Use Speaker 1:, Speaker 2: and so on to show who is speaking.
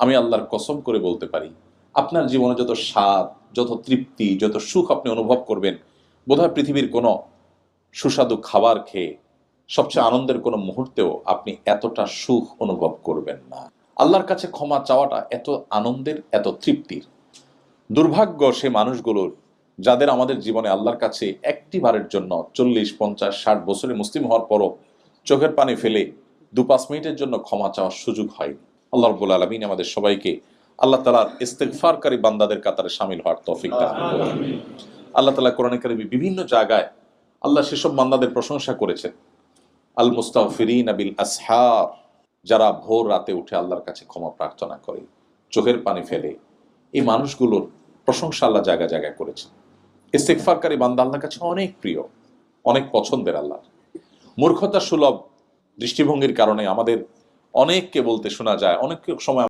Speaker 1: আমি আল্লাহর কসম করে বলতে পারি, আপনার জীবনে যত স্বাদ, যত তৃপ্তি, যত সুখ আপনি অনুভব করবেন, বোধহয় পৃথিবীর কোনো সুস্বাদু খাবার খেয়ে সবচেয়ে আনন্দের কোনো মুহূর্তেও আপনি এতটা সুখ অনুভব করবেন না। আল্লাহর কাছে ক্ষমা চাওয়াটা এত আনন্দের, এত তৃপ্তির। দুর্ভাগ্য সে মানুষগুলোর যাদের আমাদের জীবনে আল্লাহর কাছে একটি বারের জন্য 40, 50, 60 বছরে মুসলিম হওয়ার পরও চোখের পানি ফেলে 2-5 মিনিটের জন্য ক্ষমা চাওয়ার সুযোগ হয়নি। আল্লাহ রাব্বুল আলামিন আমাদের সবাইকে আল্লাহ তাআলার ইস্তিগফারকারী বান্দাদের কাতারে শামিল হওয়ার তৌফিক দান করুন। আল্লাহ তাআলা কোরআনে কারিমে বিভিন্ন জায়গায় আল্লাহ সেসব বান্দাদের প্রশংসা করেছেন, আল মুস্তাগফিরিনা বিল আসহার, যারা ভোর রাতে উঠে আল্লাহর কাছে ক্ষমা প্রার্থনা করে, চোখের পানি ফেলে। এই মানুষগুলোর প্রশংসা আল্লাহ জায়গায় জায়গায় করেছেন। ইস্তিগফারকারী বান্দা আল্লাহর কাছে অনেক প্রিয়, অনেক পছন্দের। আল্লাহ মূর্খতা সুলভ দৃষ্টিভঙ্গির কারণে আমাদের অনেককে বলতে শোনা যায়, অনেক সময়